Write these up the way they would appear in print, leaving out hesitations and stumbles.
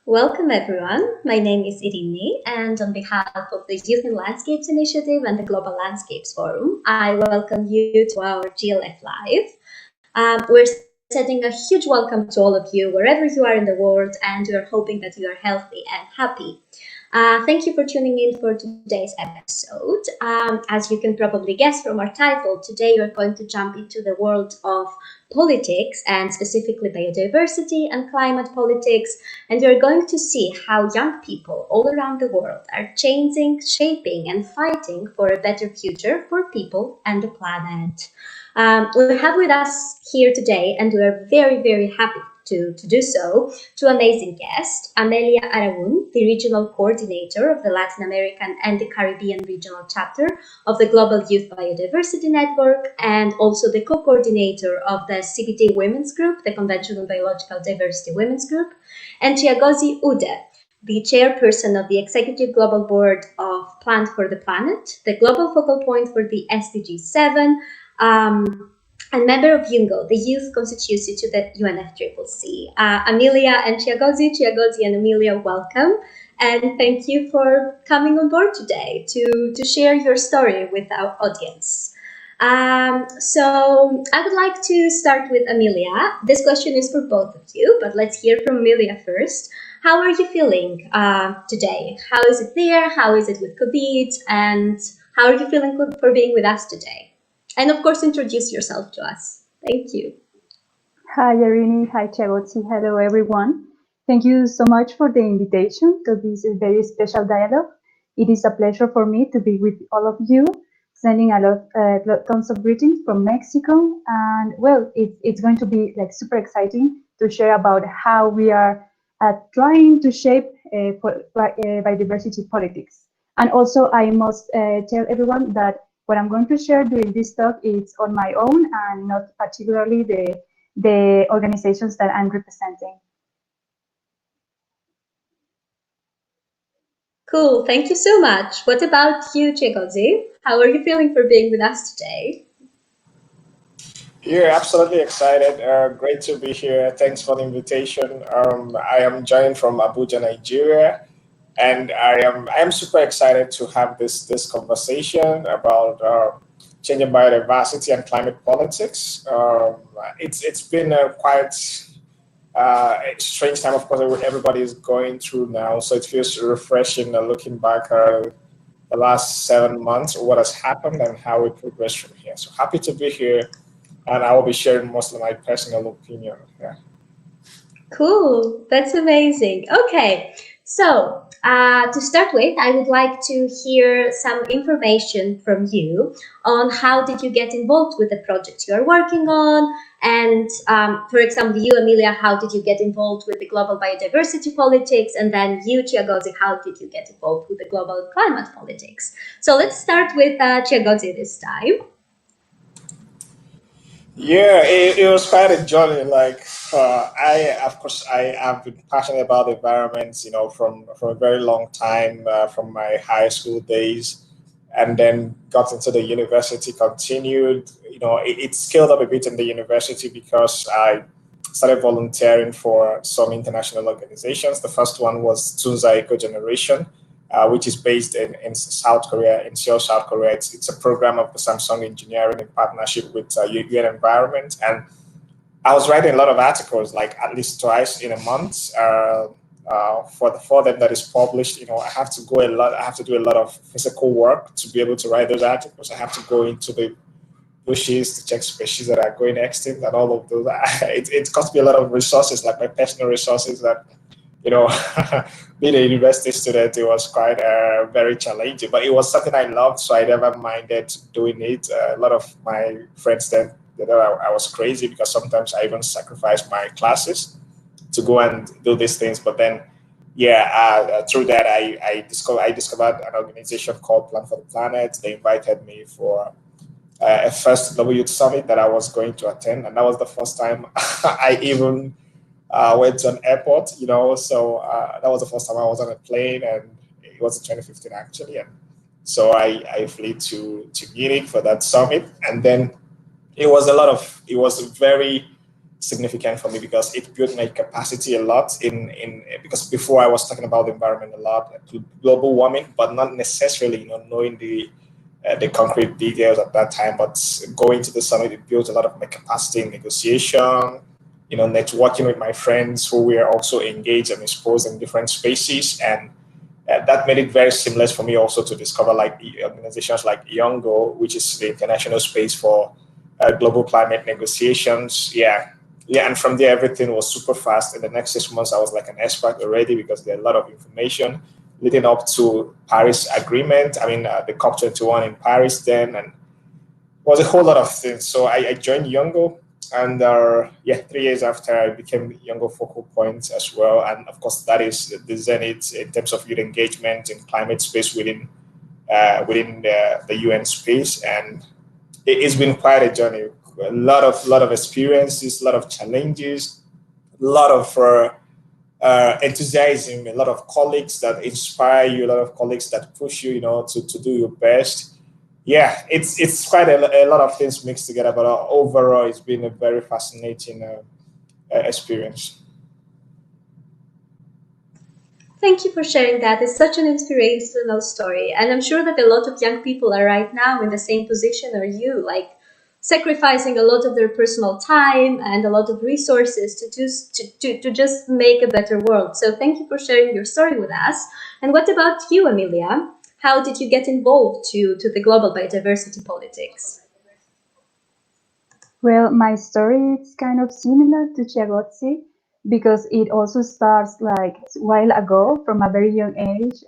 Welcome everyone. My name is Irini, and on behalf of the Youth in Landscapes Initiative and the Global Landscapes Forum, I welcome you to our GLF Live. We're sending a huge welcome to all of you, wherever you are in the world, and we're hoping that you are healthy and happy. Thank you for tuning in for today's episode. As you can probably guess from our title, today we're going to jump into the world of politics and specifically biodiversity and climate politics. And we're going to see how young people all around the world are changing, shaping, and fighting for a better future for people and the planet. We have with us here today, and we're very, very happy to do so, two amazing guests, Amelia Arruguin, the Regional Coordinator of the Latin American and the Caribbean Regional Chapter of the Global Youth Biodiversity Network, and also the co-coordinator of the CBD Women's Group, the Conventional Biological Diversity Women's Group, and Chiagozie Udeh, the chairperson of the Executive Global Board of Plant for the Planet, the global focal point for the SDG 7, and member of YOUNGO, the youth constituency to the UNFCCC. Amelia and Chiagozie and Amelia, welcome. And thank you for coming on board today to share your story with our audience. So I would like to start with Amelia. This question is for both of you, but let's hear from Amelia first. How are you feeling today? How is it there? How is it with COVID? And how are you feeling for being with us today? And of course, introduce yourself to us. Thank you. Hi, Irini. Hi, Chiagozie. Hello, everyone. Thank you so much for the invitation to this very special dialogue. It is a pleasure for me to be with all of you, sending tons of greetings from Mexico. And well, it's going to be like super exciting to share about how we are trying to shape biodiversity politics. And also, I must tell everyone that what I'm going to share during this talk is on my own and not particularly the organizations that I'm representing. Cool, thank you so much. What about you, Chiagozie? How are you feeling for being with us today? Yeah, absolutely excited. Great to be here. Thanks for the invitation. I am joining from Abuja, Nigeria. And I am super excited to have this conversation about changing biodiversity and climate politics. It's been a quite strange time, of course, everybody is going through now. So it feels refreshing looking back the last 7 months, what has happened and how we progress from here. So happy to be here, and I will be sharing mostly my personal opinion. Yeah. Cool, that's amazing. Okay, so to start with, I would like to hear some information from you on how did you get involved with the project you are working on, and for example, you, Amelia, how did you get involved with the global biodiversity politics, and then you, Chiagozie, how did you get involved with the global climate politics? So let's start with Chiagozie this time. Yeah, it was quite a journey. Like of course, I have been passionate about the environment, from a very long time, from my high school days, and then got into the university, continued. It scaled up a bit in the university because I started volunteering for some international organizations. The first one was Tunza Eco Generation, which is based in South Korea, in Seoul, South Korea. It's a program of the Samsung Engineering in partnership with UN Environment. And I was writing a lot of articles, like at least twice in a month. For them that is published, I have to go a lot. I have to do a lot of physical work to be able to write those articles. I have to go into the bushes to check species that are going extinct and all of those. It cost me a lot of resources, like my personal resources that, being a university student, it was quite very challenging, but it was something I loved, so I never minded doing it. A lot of my friends then, I was crazy because sometimes I even sacrificed my classes to go and do these things. But then, through that, I discovered an organization called Plant for the Planet. They invited me for a first Global Youth Summit that I was going to attend, and that was the first time I even went to an airport, so that was the first time I was on a plane, and it was in 2015 actually. And so I flew to Munich for that summit, and then it was very significant for me because it built my capacity a lot because before I was talking about the environment a lot, global warming, but not necessarily, knowing the concrete details at that time. But going to the summit, it built a lot of my capacity in negotiation, networking with my friends who were also engaged and exposed in different spaces. And that made it very seamless for me also to discover like organizations like YOUNGO, which is the international space for global climate negotiations. And from there, everything was super fast. In the next 6 months, I was like an expert already because there are a lot of information leading up to Paris Agreement. I mean, the COP21 in Paris then, and was a whole lot of things. So I joined YOUNGO, and 3 years after, I became YOUNGO focal point as well. And of course, that is the zenith in terms of youth engagement in climate space within the UN space. And it's been quite a journey. A lot of experiences, a lot of challenges, a lot of enthusiasm, a lot of colleagues that inspire you, a lot of colleagues that push you, to do your best. Yeah, it's quite a lot of things mixed together, but overall, it's been a very fascinating experience. Thank you for sharing that. It's such an inspirational story. And I'm sure that a lot of young people are right now in the same position as you, like sacrificing a lot of their personal time and a lot of resources to just make a better world. So thank you for sharing your story with us. And what about you, Amelia? How did you get involved to the global biodiversity politics? Well, my story is kind of similar to Chiagozie because it also starts like a while ago from a very young age.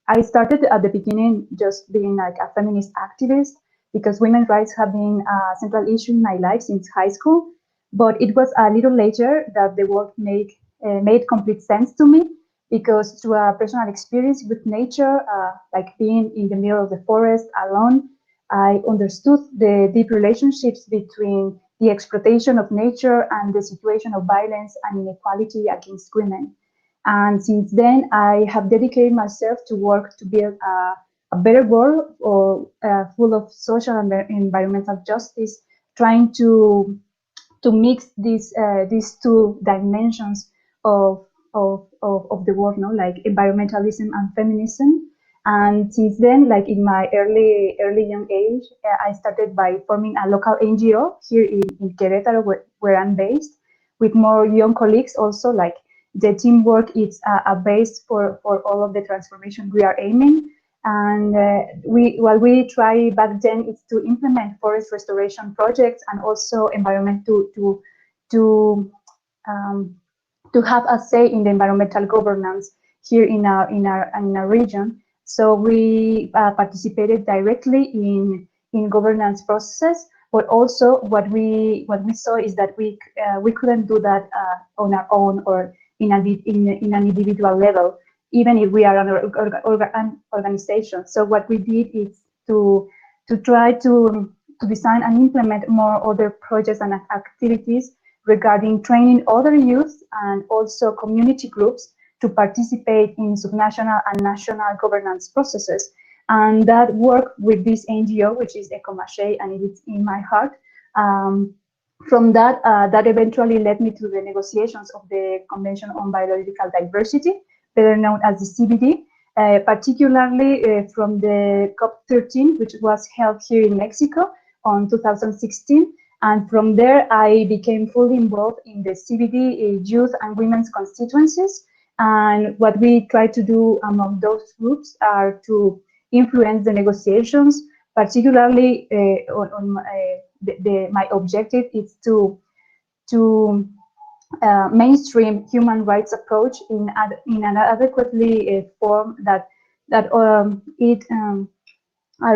I started at the beginning just being like a feminist activist because women's rights have been a central issue in my life since high school. But it was a little later that the work made complete sense to me because through a personal experience with nature, like being in the middle of the forest alone, I understood the deep relationships between the exploitation of nature and the situation of violence and inequality against women. And since then, I have dedicated myself to work to build a better world full of social and environmental justice, trying to mix these two dimensions of the world, like environmentalism and feminism. And since then, like in my early young age, I started by forming a local NGO here in Querétaro, where I'm based, with more young colleagues also. Like the teamwork is a base for all of the transformation we are aiming. And what we try back then is to implement forest restoration projects and also environment to have a say in the environmental governance here in our region. So we participated directly in governance processes, but also what we saw is that we couldn't do that on our own or in an individual level, even if we are an organization. So what we did is to try to design and implement more other projects and activities regarding training other youth and also community groups to participate in subnational and national governance processes. And that work with this NGO, which is Ecomache, and it's in my heart. From that, that eventually led me to the negotiations of the Convention on Biological Diversity, better known as the CBD, particularly from the COP13, which was held here in Mexico on 2016. And from there, I became fully involved in the CBD youth and women's constituencies. And what we try to do among those groups are to influence the negotiations, particularly my objective is to mainstream human rights approach in an adequately form that are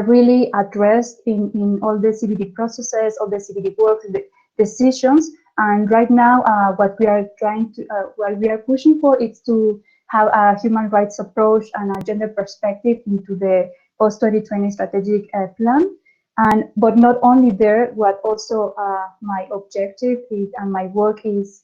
really addressed in all the CBD processes, all the CBD work, the decisions. And right now, what we are pushing for is to have a human rights approach and a gender perspective into the post-2020 strategic plan. But not only there, what also my objective is and my work is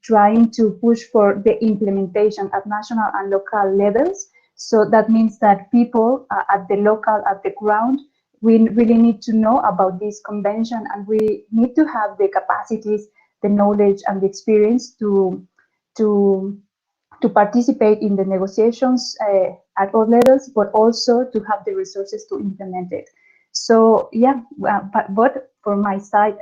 trying to push for the implementation at national and local levels. So that means that people at the ground, we really need to know about this convention, and we need to have the capacities, the knowledge and the experience to participate in the negotiations at all levels, but also to have the resources to implement it. So yeah, but for my side,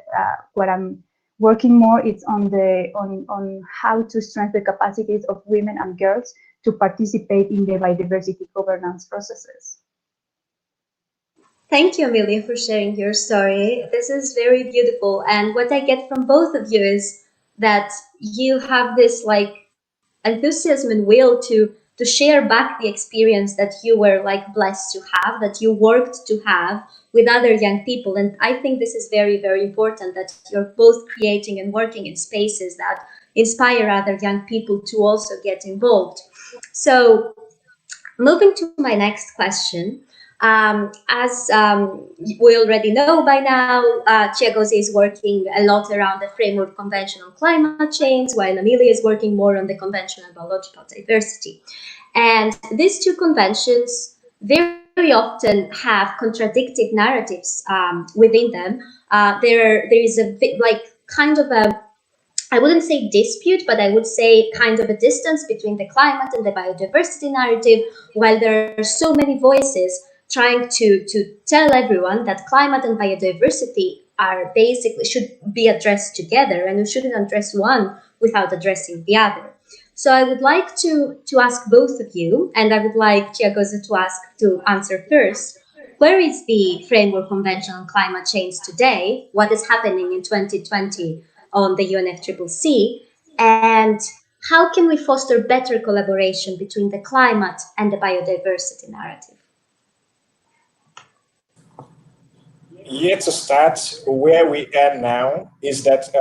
what I'm working more is on how to strengthen the capacities of women and girls to participate in the biodiversity governance processes. Thank you, Amelia, for sharing your story. This is very beautiful. And what I get from both of you is that you have this like enthusiasm and will to share back the experience that you were like blessed to have, that you worked to have with other young people. And I think this is very, very important that you're both creating and working in spaces that inspire other young people to also get involved. So moving to my next question, as we already know by now, Chiagozie is working a lot around the Framework Convention on Climate Change, while Amelia is working more on the Convention on Biological Diversity. And these two conventions very often have contradictory narratives within them. There is a bit like kind of a, I wouldn't say dispute, but I would say kind of a distance between the climate and the biodiversity narrative, while there are so many voices trying to tell everyone that climate and biodiversity are basically should be addressed together and we shouldn't address one without addressing the other. So I would like to ask both of you, and I would like Chiagozie to answer first. Where is the Framework Convention on Climate Change today? What is happening in 2020 on the UNFCCC? And how can we foster better collaboration between the climate and the biodiversity narrative? Yeah, to start, where we are now is that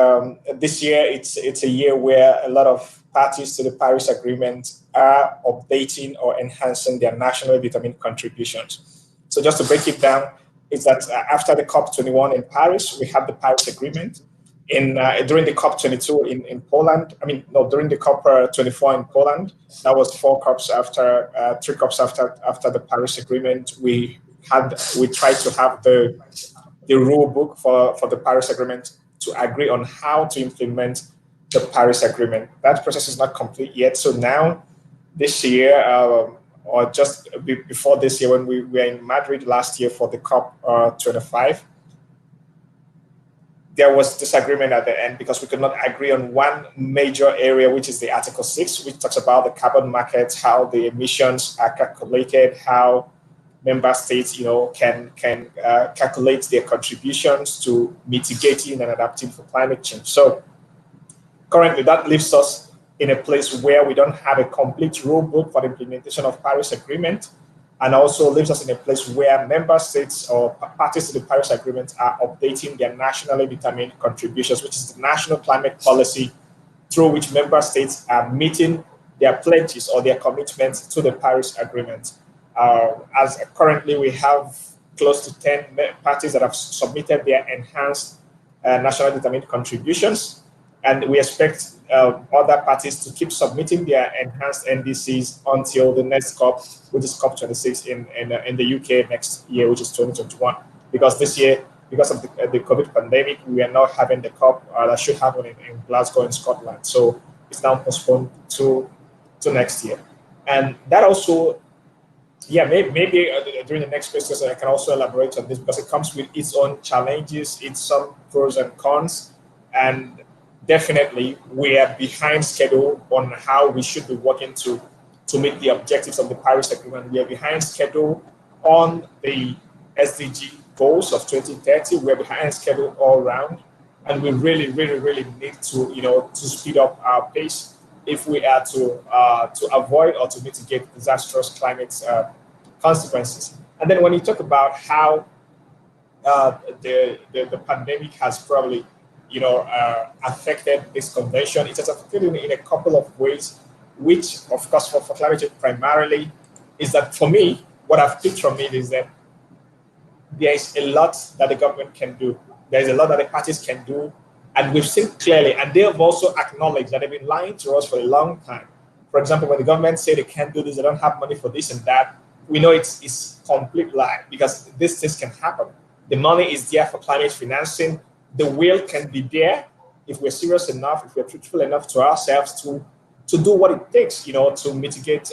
this year it's a year where a lot of parties to the Paris Agreement are updating or enhancing their nationally determined contributions. So just to break it down, is that after the COP21 in Paris, we had the Paris Agreement. During the COP22 in Poland, during the COP24 in Poland, that was 4 COPs after, 3 COPs after the Paris Agreement. We tried to have the rule book for the Paris Agreement to agree on how to implement the Paris Agreement. That process is not complete yet. So now, this year, or just before this year, when we were in Madrid last year for the COP25, there was disagreement at the end because we could not agree on one major area, which is the Article 6, which talks about the carbon markets, how the emissions are calculated, how member states, can calculate their contributions to mitigating and adapting for climate change. So currently, that leaves us in a place where we don't have a complete rule book for the implementation of Paris Agreement, and also leaves us in a place where member states or parties to the Paris Agreement are updating their nationally determined contributions, which is the national climate policy through which member states are meeting their pledges or their commitments to the Paris Agreement. As currently we have close to 10 parties that have submitted their enhanced nationally determined contributions, and we expect other parties to keep submitting their enhanced NDCs until the next COP, which is COP26 in the UK next year, which is 2021. Because this year, because of the COVID pandemic, we are not having the COP that should happen in Glasgow in Scotland. So it's now postponed to next year. And that also, maybe during the next questions, I can also elaborate on this because it comes with its own challenges, its some pros and cons, and definitely we are behind schedule on how we should be working to meet the objectives of the Paris Agreement. We are behind schedule on the SDG goals of 2030. We're behind schedule all around, and we really, really, really need to speed up our pace if we are to avoid or to mitigate disastrous climate consequences. And then when you talk about how the pandemic has probably affected this convention, it has affected in a couple of ways, which of course for climate change primarily is that for me, what I've picked from it is that there is a lot that the government can do. There is a lot that the parties can do. And we've seen clearly, and they have also acknowledged that they've been lying to us for a long time. For example, when the government say they can't do this, they don't have money for this and that, we know it's complete lie because these things can happen. The money is there for climate financing. The will can be there if we're serious enough, if we're truthful enough to ourselves to do what it takes, to mitigate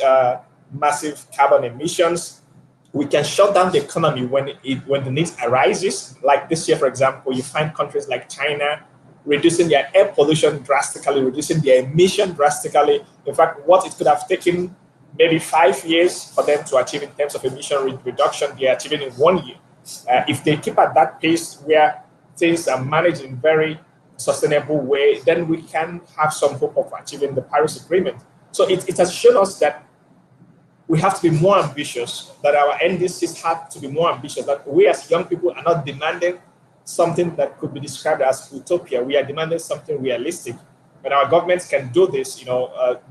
massive carbon emissions, we can shut down the economy when the need arises. Like this year, for example, you find countries like China reducing their air pollution drastically, reducing their emission drastically. In fact, what it could have taken maybe 5 years for them to achieve in terms of emission reduction, they are achieving in 1 year. If they keep at that pace where things are managed in very sustainable way, then we can have some hope of achieving the Paris Agreement. So it has shown us that we have to be more ambitious, that our NDCs have to be more ambitious, that we as young people are not demanding something that could be described as utopia. We are demanding something realistic. When our governments can do this,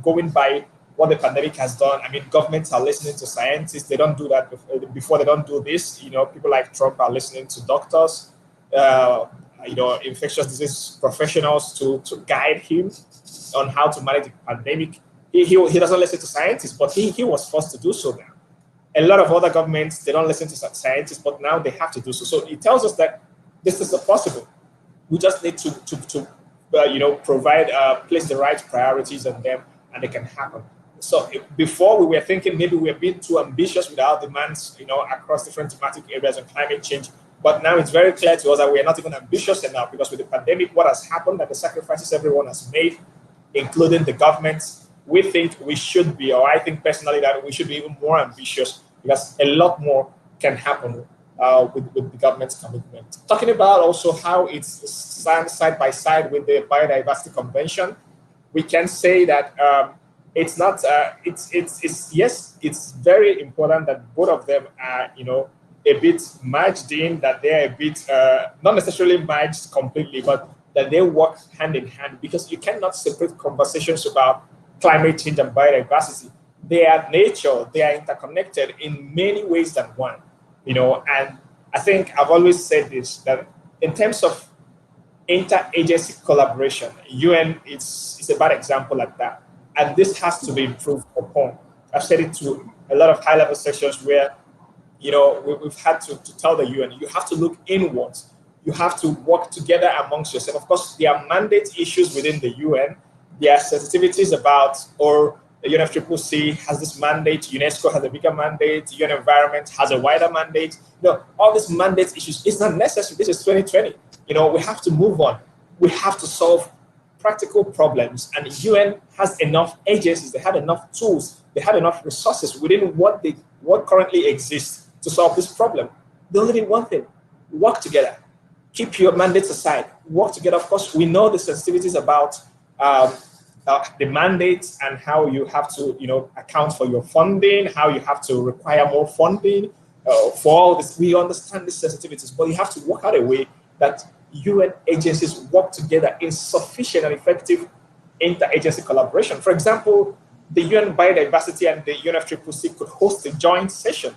going by what the pandemic has done. I mean, governments are listening to scientists. They don't do that before. They don't do this. People like Trump are listening to doctors, infectious disease professionals to guide him on how to manage the pandemic. He doesn't listen to scientists, but he was forced to do so now. A lot of other governments, they don't listen to scientists, but now they have to do so. So it tells us that this is possible. We just need to place the right priorities on them, and they can happen. So before we were thinking maybe we were being too ambitious with our demands, across different thematic areas of climate change. But now it's very clear to us that we are not even ambitious enough, because with the pandemic, what has happened, that the sacrifices everyone has made, including the governments, we think we should be, or I think personally that we should be even more ambitious, because a lot more can happen with the government's commitment. Talking about also how it's stands side by side with the Biodiversity Convention, we can say that it's not. It's very important that both of them are, a bit merged in, that they're a bit not necessarily merged completely, but that they work hand in hand, because you cannot separate conversations about climate change and biodiversity. They are nature, they are interconnected in many ways than one, and I think I've always said this, that in terms of interagency collaboration, UN is a bad example like that. And this has to be improved upon. I've said it to a lot of high-level sessions where, we've had to tell the UN, you have to look inwards. You have to work together amongst yourself. Of course, there are mandate issues within the UN. There are sensitivities about, or the UNFCCC has this mandate, UNESCO has a bigger mandate, UN Environment has a wider mandate. All these mandate issues, it's not necessary. This is 2020. We have to move on. We have to solve practical problems, and the UN has enough agencies, they have enough tools, they have enough resources within what currently exists to solve this problem. They only need one thing: work together. Keep your mandates aside, work together. Of course, we know the sensitivities about the mandates and how you have to, account for your funding, how you have to require more funding for all this. We understand these sensitivities, but you have to work out a way that UN agencies work together in sufficient and effective interagency collaboration. For example, the UN Biodiversity and the UNFCCC could host a joint session.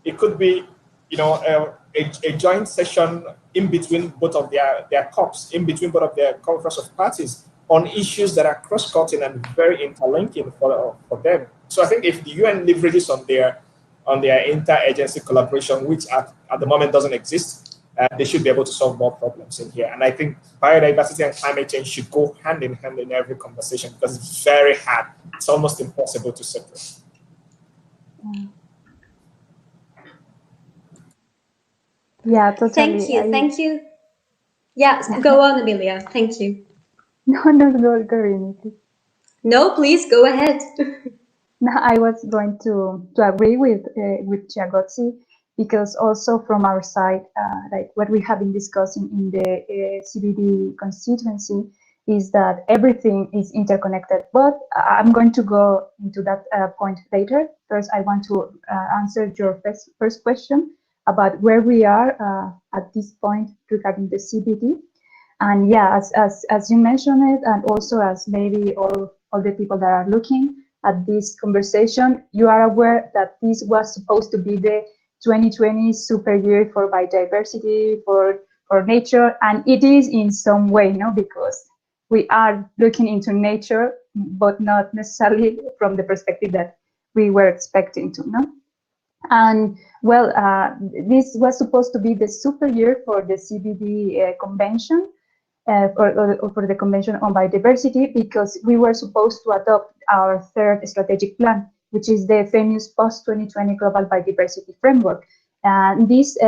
It could be, a joint session in between both of their COPs, in between both of their conference of parties, on issues that are cross-cutting and very interlinking for them. So I think if the UN leverages on their interagency collaboration, which at the moment doesn't exist, they should be able to solve more problems in here. And I think biodiversity and climate change should go hand in hand in every conversation, because it's very hard. It's almost impossible to separate. Yeah, totally. Thank you. Yeah, go on, Amelia. Thank you. No, go Rini, please. No, please go ahead. No, I was going to agree with Chiagozie, because also from our side, like what we have been discussing in the CBD constituency, is that everything is interconnected. But I'm going to go into that point later. First, I want to answer your first question about where we are at this point regarding the CBD. And yeah, as you mentioned it, and also as maybe all the people that are looking at this conversation, you are aware that this was supposed to be the 2020 super year for biodiversity, for nature, and it is in some way, because we are looking into nature, but not necessarily from the perspective that we were expecting to, no? And well, this was supposed to be the super year for the CBD convention. or for the Convention on Biodiversity, because we were supposed to adopt our third strategic plan, which is the famous post-2020 Global Biodiversity Framework. And this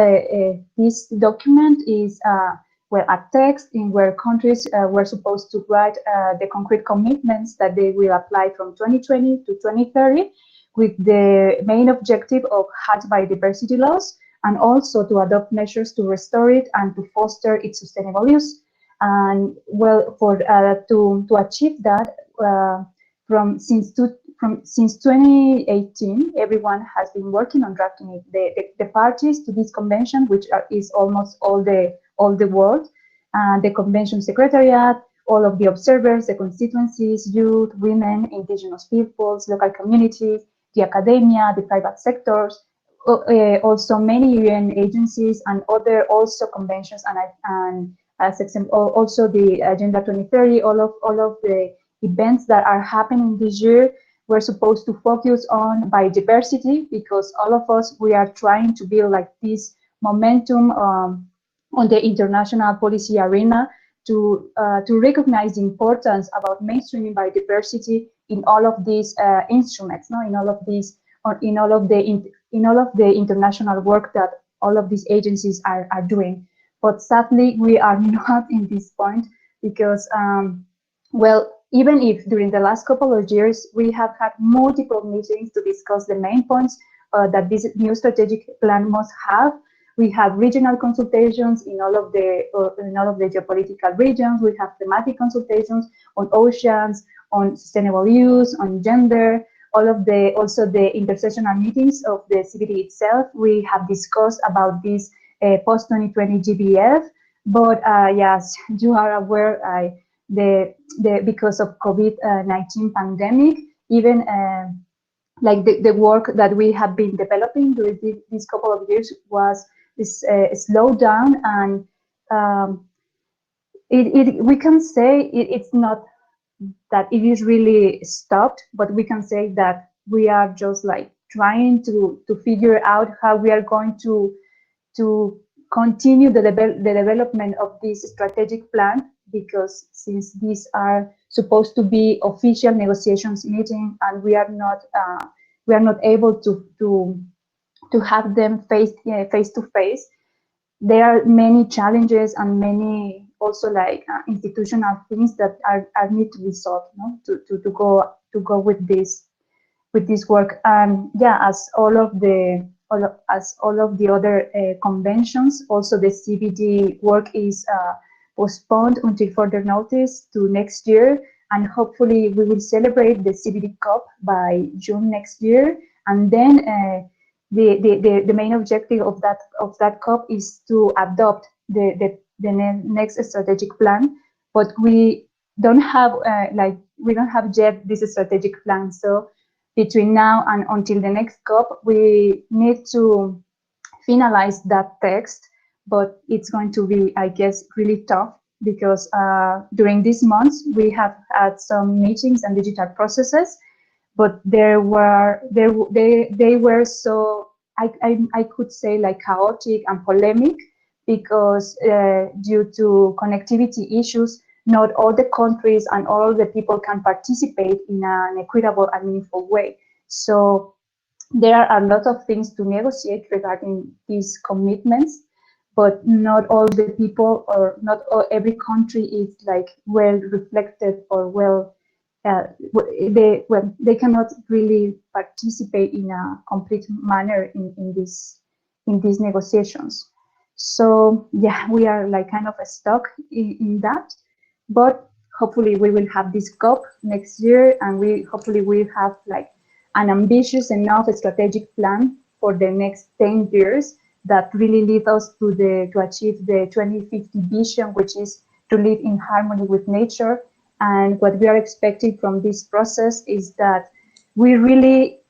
document is well, a text in where countries were supposed to write the concrete commitments that they will apply from 2020 to 2030, with the main objective of hard biodiversity loss, and also to adopt measures to restore it and to foster its sustainable use. And well, to achieve that, since 2018, everyone has been working on drafting it. The parties to this convention, which is almost all the world, the convention secretariat, all of the observers, the constituencies, youth, women, indigenous peoples, local communities, the academia, the private sectors, also many UN agencies and other also conventions, and also the Agenda 2030, all of the events that are happening this year. We're supposed to focus on biodiversity, because all of us, we are trying to build like this momentum on the international policy arena to recognize the importance about mainstreaming biodiversity in all of these instruments, no? in all of the international work that all of these agencies are doing. But sadly, we are not in this point, because well, even if during the last couple of years we have had multiple meetings to discuss the main points that this new strategic plan must have, we have regional consultations in all of the geopolitical regions. We have thematic consultations on oceans, on sustainable use, on gender. Also the intersessional meetings of the CBD itself. We have discussed about this post-2020 GBF. But yes, you are aware, because of COVID-19 pandemic, even like the work that we have been developing during these couple of years was slowed down, and we can say it's not that it is really stopped, but we can say that we are just like trying to figure out how we are going to continue the development of this strategic plan, because since these are supposed to be official negotiations meeting, and we are not able to have them face to face, there are many challenges and many also like institutional things that are need to be solved, no? to go with this work. And yeah, as all of the other conventions, also the CBD work is postponed until further notice to next year, and hopefully we will celebrate the CBD COP by June next year. And then the main objective of that COP is to adopt the next strategic plan. But we don't have yet this strategic plan. So between now and until the next COP, we need to finalize that text. But it's going to be, I guess, really tough, because during these months we have had some meetings and digital processes, but they were so, I could say, like chaotic and polemic, because due to connectivity issues, not all the countries and all the people can participate in an equitable and meaningful way. So there are a lot of things to negotiate regarding these commitments, but not all the people, or not every country is like well reflected or well. They cannot really participate in a complete manner in these negotiations. So yeah, we are like kind of stuck in that. But hopefully we will have this COP next year, and we hopefully will have like an ambitious enough strategic plan for the next 10 years that really lead us to achieve the 2050 vision, which is to live in harmony with nature. And what we are expecting from this process is that we really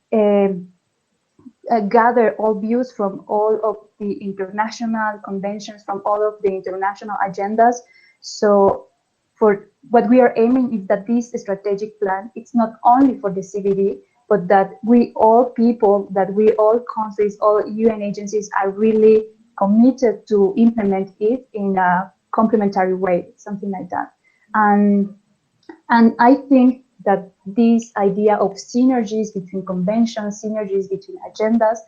gather all views from all of the international conventions, from all of the international agendas. So for what we are aiming is that this strategic plan, it's not only for the CBD, but that we all people, that we all countries, all UN agencies are really committed to implement it in a complementary way, something like that. And I think that this idea of synergies between conventions, synergies between agendas,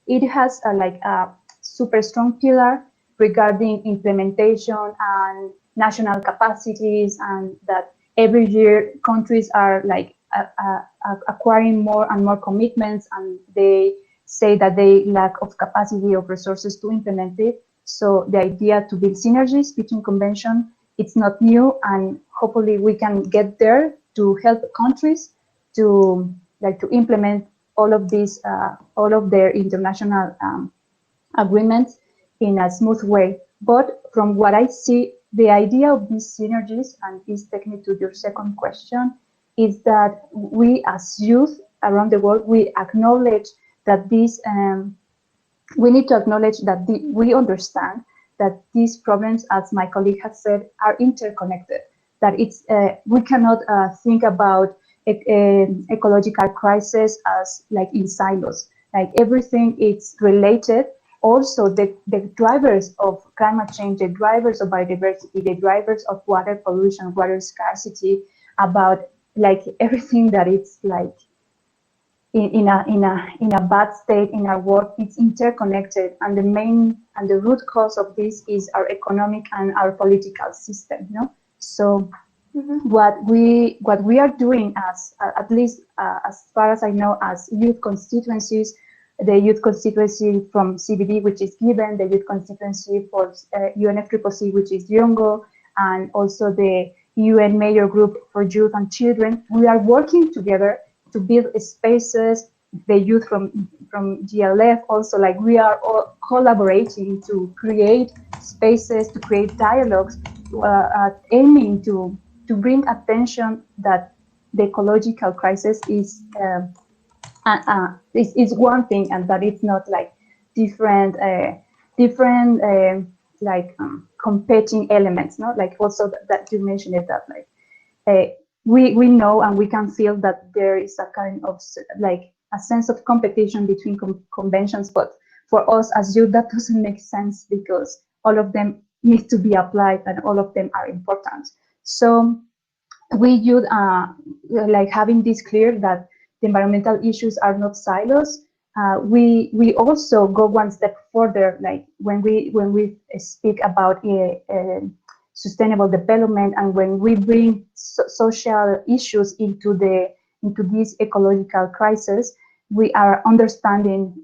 it has a super strong pillar regarding implementation and national capacities, and that every year countries are acquiring more and more commitments, and they say that they lack of capacity of resources to implement it. So the idea to build synergies between conventions, it's not new, and hopefully we can get there to help countries to implement all of these, all of their international agreements in a smooth way. But from what I see, the idea of these synergies, and this takes me to your second question, is that we as youth around the world, we acknowledge that these, we need to acknowledge that we understand that these problems, as my colleague has said, are interconnected, that it's, we cannot think about ecological crisis as like in silos, like everything is related. Also, the drivers of climate change, the drivers of biodiversity, the drivers of water pollution, water scarcity, about like everything that it's like in a bad state in our world, it's interconnected, and the main and the root cause of this is our economic and our political system. You know? So what we are doing, as at least as far as I know, as youth constituencies, the youth constituency from CBD, which is GYBN, the youth constituency for UNFCCC, which is YOUNGO, and also the UN Major Group for Youth and Children, we are working together to build spaces. The youth from GLF also, like we are all collaborating to create spaces, to create dialogues, aiming to bring attention that the ecological crisis is one thing, and that it's not like different competing elements. No, like also that you mentioned it, that like we know and we can feel that there is a kind of like a sense of competition between conventions, but for us as youth that doesn't make sense, because all of them need to be applied and all of them are important. So we youth like having this clear that the environmental issues are not silos. We also go one step further, like when we speak about sustainable development, and when we bring social issues into this ecological crisis, we are understanding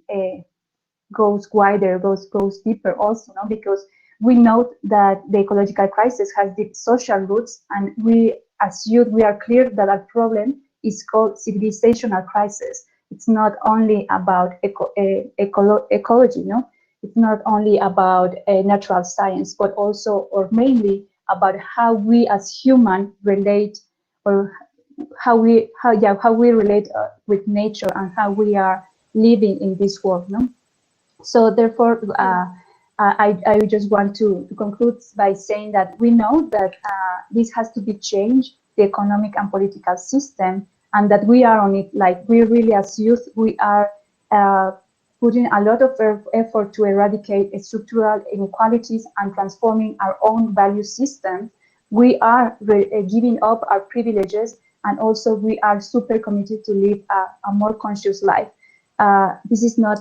goes wider, goes deeper also, no? Because we know that the ecological crisis has deep social roots, and we as youth we are clear that our problem is called civilizational crisis. It's not only about ecology, no? It's not only about natural science, but also, or mainly, about how we as human relate, or how we relate with nature, and how we are living in this world, no? So therefore, I just want to conclude by saying that we know that this has to be changed, the economic and political system, and that we are on it. Like we really, as youth, we are putting a lot of effort to eradicate structural inequalities and transforming our own value system. We are giving up our privileges, and also we are super committed to live a more conscious life. This is not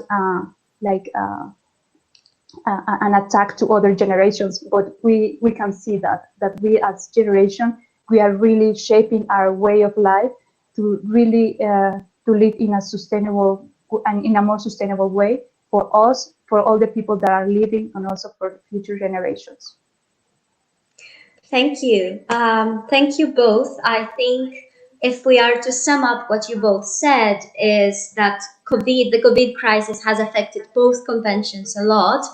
like an attack to other generations, but we can see that we as generation, we are really shaping our way of life to really to live in a sustainable and in a more sustainable way for us, for all the people that are living, and also for future generations. Thank you. Thank you both. I think if we are to sum up what you both said, is that the COVID crisis has affected both conventions a lot,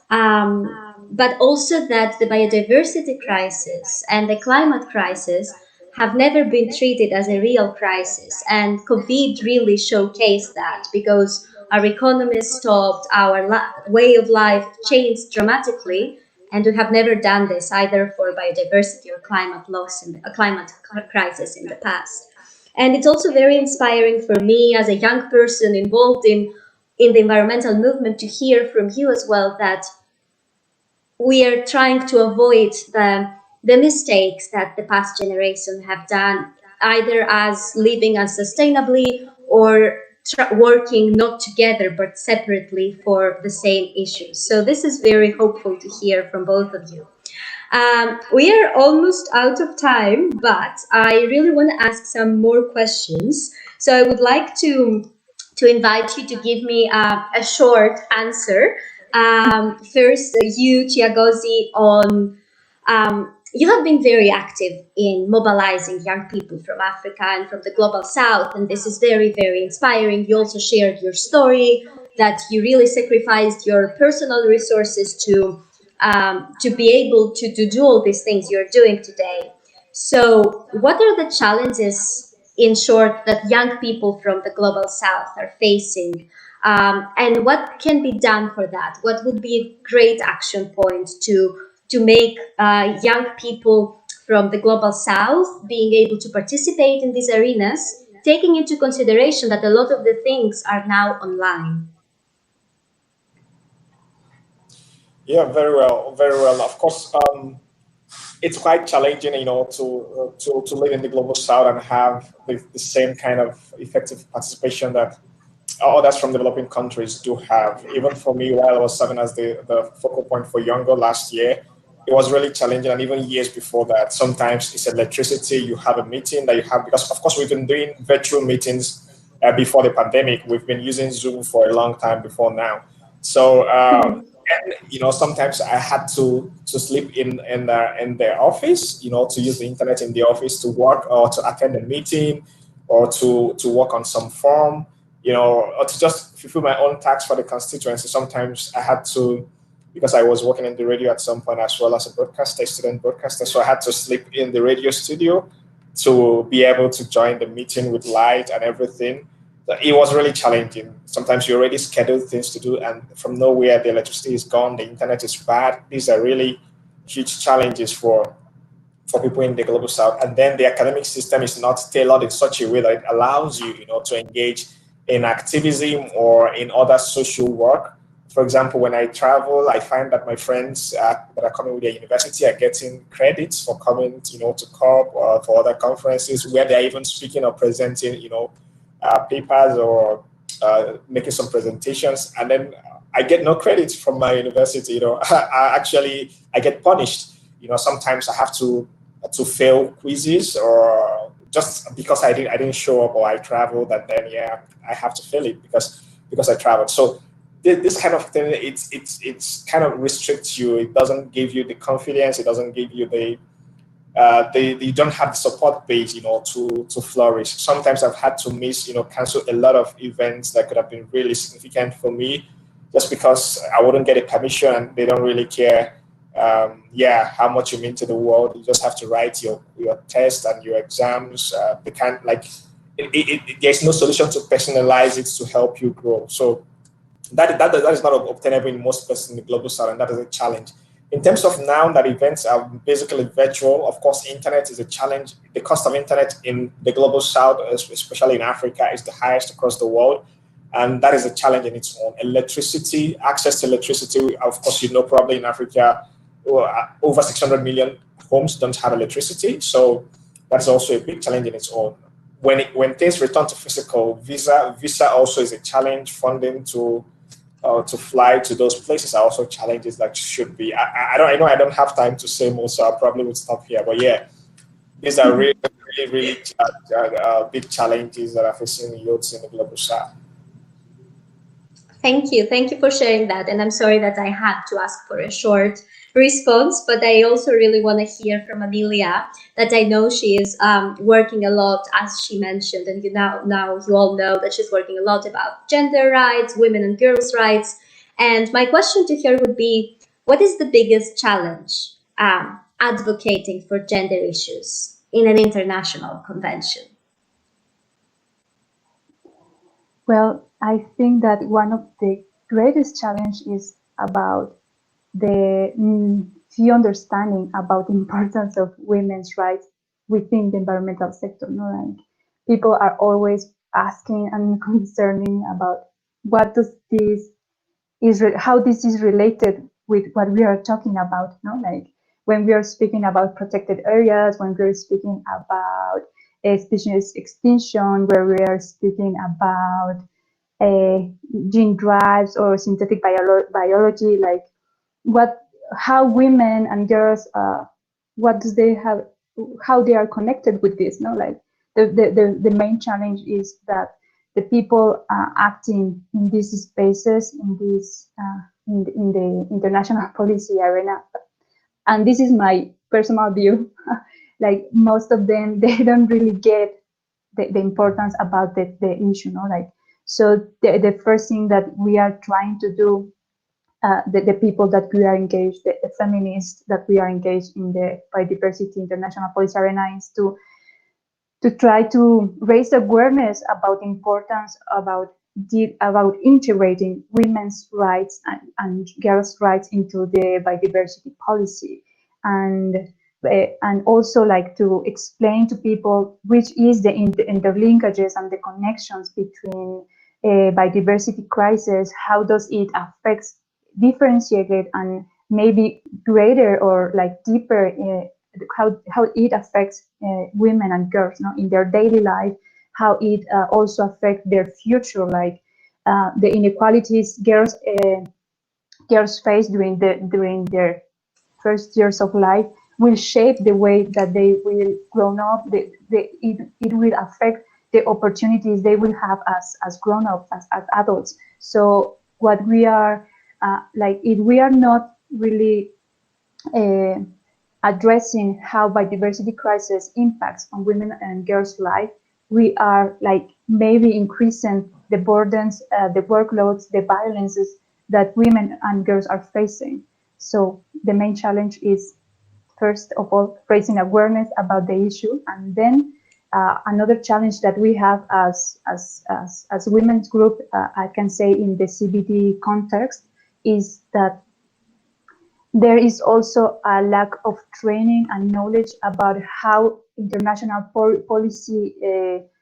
but also that the biodiversity crisis and the climate crisis have never been treated as a real crisis. And COVID really showcased that, because our economy stopped, our way of life changed dramatically, and we have never done this either for biodiversity or climate loss in a climate crisis in the past. And it's also very inspiring for me as a young person involved in the environmental movement to hear from you as well that we are trying to avoid the mistakes that the past generation have done, either as living unsustainably or working not together but separately for the same issues. So this is very hopeful to hear from both of you. We are almost out of time, but I really want to ask some more questions. So I would like to invite you to give me a short answer. First, you, Chiagozie, on you have been very active in mobilizing young people from Africa and from the global south, and this is very, very inspiring. You also shared your story that you really sacrificed your personal resources to be able to do all these things you're doing today. So, what are the challenges, in short, that young people from the global south are facing? And what can be done for that? What would be a great action point to make young people from the global south being able to participate in these arenas, taking into consideration that a lot of the things are now online? Yeah, very well, very well. Of course, it's quite challenging, to live in the global south and have the same kind of effective participation that others from developing countries do have. Even for me, while I was serving as the focal point for YOUNGO last year, it was really challenging. And even years before that, sometimes it's electricity. You have a meeting that you have, because of course we've been doing virtual meetings before the pandemic. We've been using Zoom for a long time before now. So, and, sometimes I had to sleep in their office, to use the internet in the office to work or to attend a meeting or to work on some form, or to just fulfill my own tasks for the constituency. Sometimes I had to, because I was working in the radio at some point as well as a broadcaster, student broadcaster, so I had to sleep in the radio studio to be able to join the meeting with light and everything. It was really challenging. Sometimes you already schedule things to do, and from nowhere the electricity is gone, the internet is bad. These are really huge challenges for people in the global south. And then the academic system is not tailored in such a way that it allows you, to engage in activism or in other social work. For example, when I travel, I find that my friends that are coming with their university are getting credits for coming, to COP or for other conferences where they're even speaking or presenting, papers or making some presentations, and then I get no credits from my university. I get punished. Sometimes I have to fail quizzes, or just because I didn't show up or I traveled, and then I have to fail it because I traveled. So this kind of thing, it's kind of restricts you. It doesn't give you the confidence. It doesn't give you you don't have the support base, to flourish. Sometimes I've had to cancel a lot of events that could have been really significant for me, just because I wouldn't get a permission, and they don't really care. How much you mean to the world. You just have to write your test and your exams. They can't there's no solution to personalize it to help you grow. So that is not obtainable in most places in the global south, and that is a challenge. In terms of now that events are basically virtual, of course, internet is a challenge. The cost of internet in the global south, especially in Africa, is the highest across the world. And that is a challenge in its own. Electricity, access to electricity, of course, probably in Africa, over 600 million homes don't have electricity. So that's also a big challenge in its own. When things return to physical, visa also is a challenge. Funding to fly to those places are also challenges that should be. I know I don't have time to say more, so I probably would stop here. But these are really, really, really big challenges that are facing youths in the global south. Thank you. Thank you for sharing that. And I'm sorry that I had to ask for a short response, but I also really want to hear from Amelia, that I know she is working a lot, as she mentioned, and now you all know that she's working a lot about gender rights, women and girls' rights. And my question to her would be, what is the biggest challenge advocating for gender issues in an international convention? Well, I think that one of the greatest challenge is about the few understanding about the importance of women's rights within the environmental sector. Like, people are always asking and concerning about what does how this is related with what we are talking about, no? Like when we are speaking about protected areas, when we're speaking about species extinction, where we are speaking about gene drives or synthetic biology, like how women and girls, what do they have, how they are connected with this, no? Like the main challenge is that the people acting in these spaces, in this in the international policy arena, and this is my personal view, like most of them, they don't really get the importance about the issue, no? Like, so the first thing that we are trying to do, the people that we are engaged, the feminists that we are engaged in the biodiversity international policy arena, is to try to raise awareness about importance about integrating women's rights and girls' rights into the biodiversity policy, and also like to explain to people which is the interlinkages and the connections between biodiversity crisis, how does it affect differentiated and maybe greater or like deeper how it affects women and girls, no, in their daily life, how it also affects their future, like the inequalities girls face during their first years of life will shape the way that they will grow up. It will affect the opportunities they will have as grown up, as adults. So what we are like, if we are not really addressing how biodiversity crisis impacts on women and girls' life, we are like maybe increasing the burdens, the workloads, the violences that women and girls are facing. So the main challenge is, first of all, raising awareness about the issue, and then another challenge that we have as women's group, I can say in the CBD context, is that there is also a lack of training and knowledge about how international policy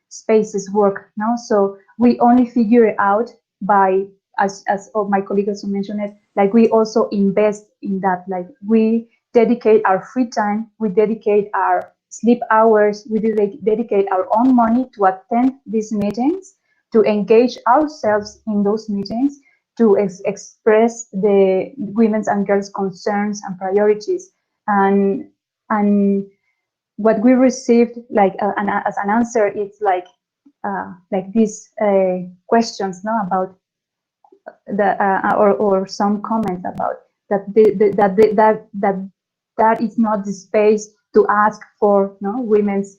spaces work. No, so we only figure it out by, as all my colleagues also mentioned it, like we also invest in that. Like we dedicate our free time, we dedicate our sleep hours, we dedicate our own money to attend these meetings, to engage ourselves in those meetings, to express the women's and girls' concerns and priorities, and what we received, like as an answer, it's like these questions, no, about the or some comments about that that is not the space to ask for, no, women's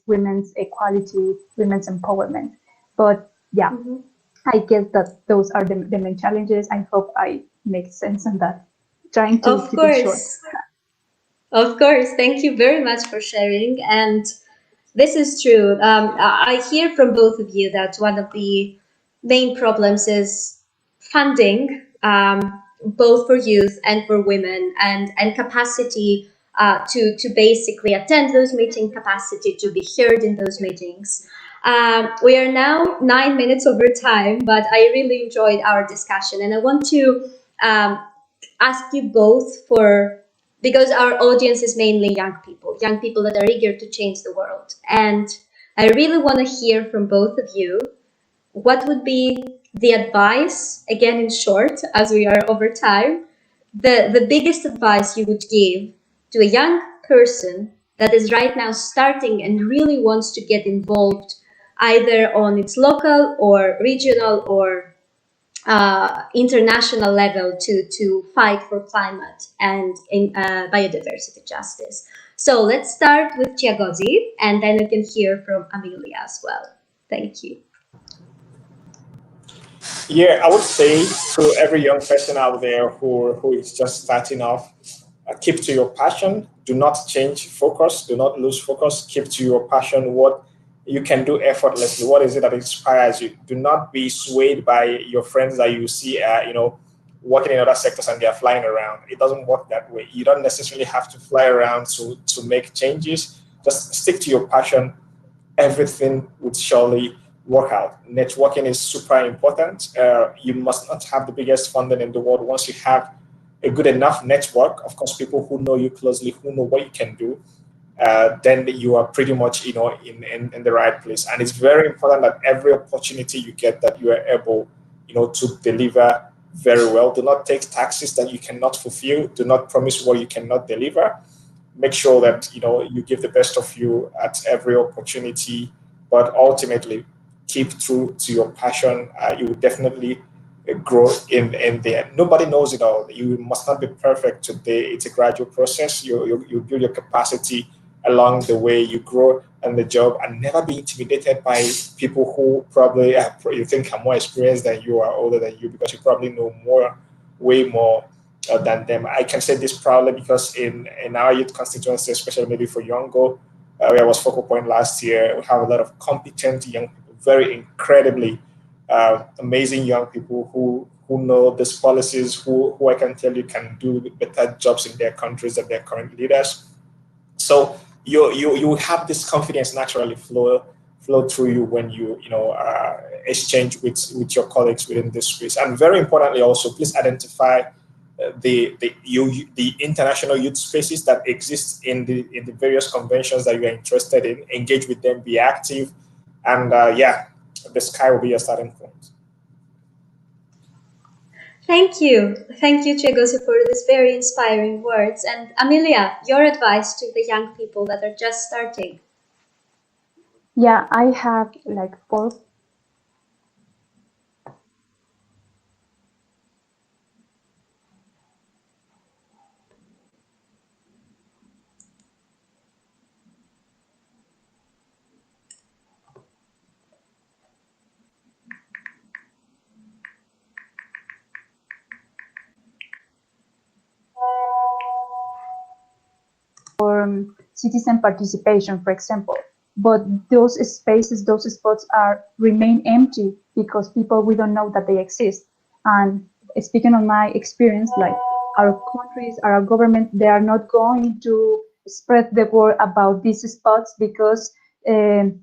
equality, women's empowerment. But yeah. Mm-hmm. I guess that those are the main challenges. I hope I make sense on that. Trying to keep it short. Of course. Thank you very much for sharing. And this is true. I hear from both of you that one of the main problems is funding, both for youth and for women, and capacity to basically attend those meetings, capacity to be heard in those meetings. We are now 9 minutes over time, but I really enjoyed our discussion, and I want to ask you both because our audience is mainly young people that are eager to change the world, and I really want to hear from both of you what would be the advice, again in short, as we are over time, the biggest advice you would give to a young person that is right now starting and really wants to get involved either on its local or regional or international level to fight for climate and in biodiversity justice. So let's start with Chiagozie, and then we can hear from Amelia as well. Thank you. Yeah, I would say to every young person out there who is just starting off, keep to your passion. Do not change focus. Do not lose focus. Keep to your passion. What you can do effortlessly. What is it that inspires you? Do not be swayed by your friends that you see, working in other sectors and they are flying around. It doesn't work that way. You don't necessarily have to fly around to make changes. Just stick to your passion. Everything would surely work out. Networking is super important. You must not have the biggest funding in the world. Once you have a good enough network, of course, people who know you closely, who know what you can do, then you are pretty much, in the right place. And it's very important that every opportunity you get, that you are able, to deliver very well. Do not take taxes that you cannot fulfill. Do not promise what you cannot deliver. Make sure that, you give the best of you at every opportunity, but ultimately keep true to your passion. You will definitely grow in there. Nobody knows it all. You must not be perfect today. It's a gradual process. You build your capacity along the way. You grow in the job, and never be intimidated by people who probably you think are more experienced than you, are older than you, because you probably know way more than them. I can say this proudly because in our youth constituency, especially maybe for YOUNGO, where I was focal point last year, we have a lot of competent young people, very incredibly amazing young people who know these policies, who I can tell you can do better jobs in their countries than their current leaders. So you have this confidence naturally flow through you when you exchange with your colleagues within this space. And very importantly, also, please identify the international youth spaces that exist in the various conventions that you are interested in. Engage with them, be active, and the sky will be your starting point. Thank you. Thank you, Chiagozie, for these very inspiring words. And Amelia, your advice to the young people that are just starting. Yeah, I have like four. Citizen participation, for example. But those spaces, those spots remain empty because we don't know that they exist. And speaking on my experience, like our countries, our government, they are not going to spread the word about these spots because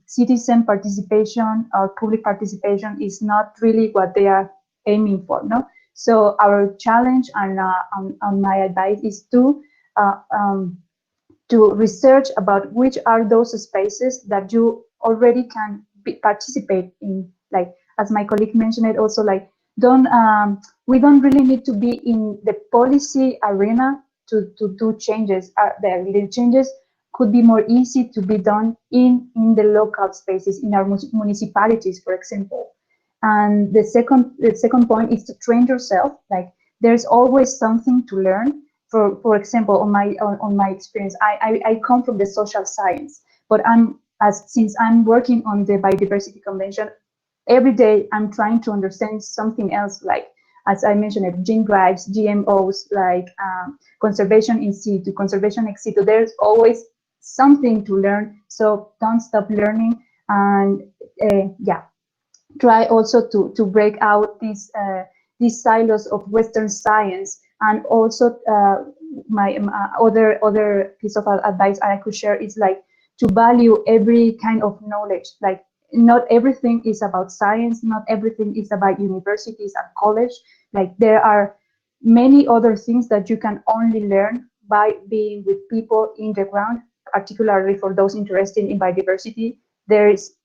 citizen participation or public participation is not really what they are aiming for, no? So our challenge and my advice is to research about which are those spaces that you already can participate in. Like, as my colleague mentioned it also, like, we don't really need to be in the policy arena to do changes. The changes could be more easy to be done in the local spaces, in our municipalities, for example. And the second point is to train yourself. Like, there's always something to learn. For example, on my experience, I come from the social science, but since I'm working on the biodiversity convention, every day I'm trying to understand something else, like, as I mentioned, gene drives, GMOs, like conservation in situ, conservation ex situ. There's always something to learn, so don't stop learning. And try also to break out these silos of Western science. And also my other piece of advice I could share is like to value every kind of knowledge. Like, not everything is about science, not everything is about universities and college. Like, there are many other things that you can only learn by being with people in the ground, particularly for those interested in biodiversity. There is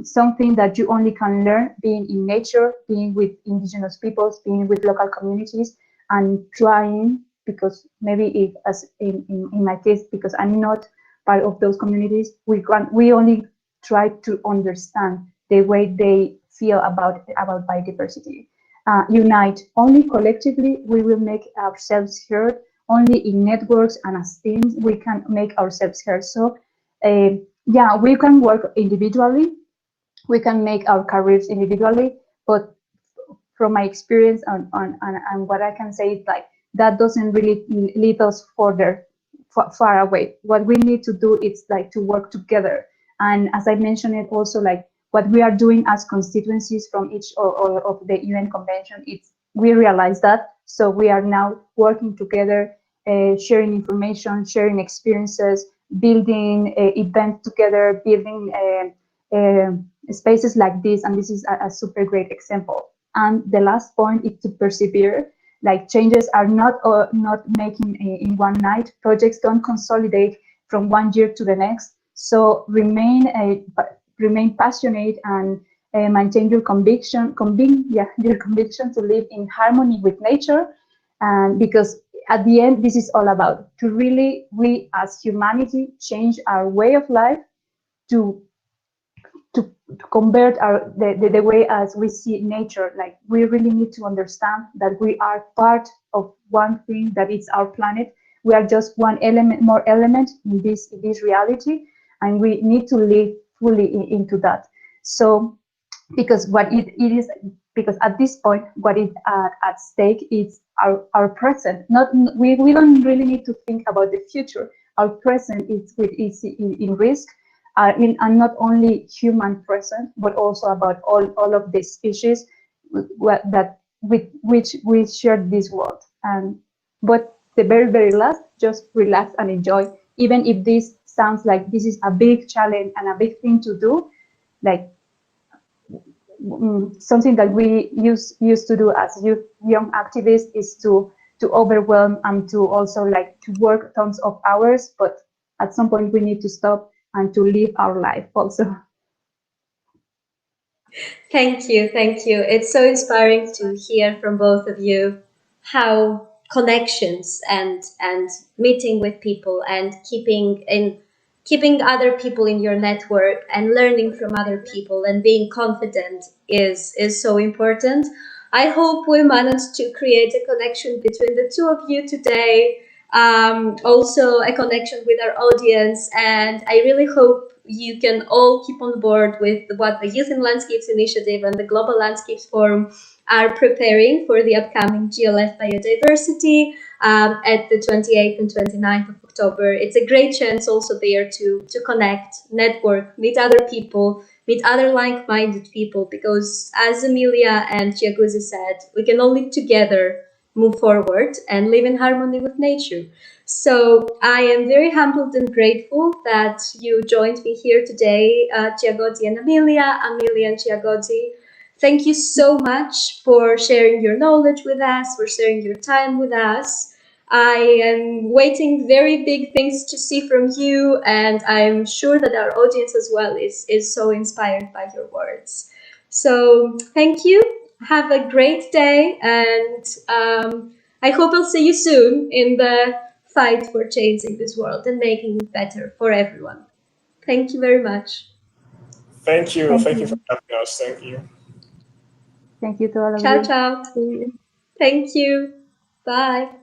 something that you only can learn being in nature, being with indigenous peoples, being with local communities, and trying, because maybe if, as in my case, because I'm not part of those communities, we only try to understand the way they feel about biodiversity. Unite. Only collectively we will make ourselves heard. Only in networks and as teams we can make ourselves heard. So we can work individually, we can make our careers individually, but from my experience and what I can say is, like, that doesn't really lead us far away. What we need to do is like to work together. And as I mentioned it also, like, what we are doing as constituencies from each of the UN convention, we realize that. So we are now working together, sharing information, sharing experiences, building events together, building spaces like this. And this is a super great example. And the last point is to persevere. Like changes are not making in one night. Projects don't consolidate from one year to the next. So remain passionate and maintain your conviction to live in harmony with nature. And because at the end, this is all about to really, we as humanity change our way of life to convert the way as we see nature. Like we really need to understand that we are part of one thing, that is our planet. We are just one more element in this reality, and we need to live fully into that. So because what it is, because at this point what is at stake is our present. Not we don't really need to think about the future. Our present is in risk, and not only human present, but also about all of the species that with which we share this world. And but the very last, just relax and enjoy. Even if this sounds like this is a big challenge and a big thing to do, like something that we used to do as young activists is to overwhelm and to also like to work tons of hours, but at some point we need to stop and to live our life also. Thank you. It's so inspiring to hear from both of you how connections and meeting with people and keeping other people in your network and learning from other people and being confident is so important. I hope we managed to create a connection between the two of you today. Also a connection with our audience, and I really hope you can all keep on board with what the Youth in Landscapes Initiative and the Global Landscapes Forum are preparing for the upcoming GLF Biodiversity at the 28th and 29th of October. It's a great chance also there to connect, network, meet other people, meet other like-minded people, because as Amelia and Chiagozie said, we can only together move forward and live in harmony with nature. So I am very humbled and grateful that you joined me here today, Chiagozie and Amelia and Chiagozie. Thank you so much for sharing your knowledge with us, for sharing your time with us. I am waiting very big things to see from you, and I'm sure that our audience as well is so inspired by your words. So thank you. Have a great day, and I hope I'll see you soon in the fight for changing this world and making it better for everyone. Thank you very much. Thank you. Thank you for having us. Thank you. Thank you to all of Ciao, you. ciao. Thank you. Bye.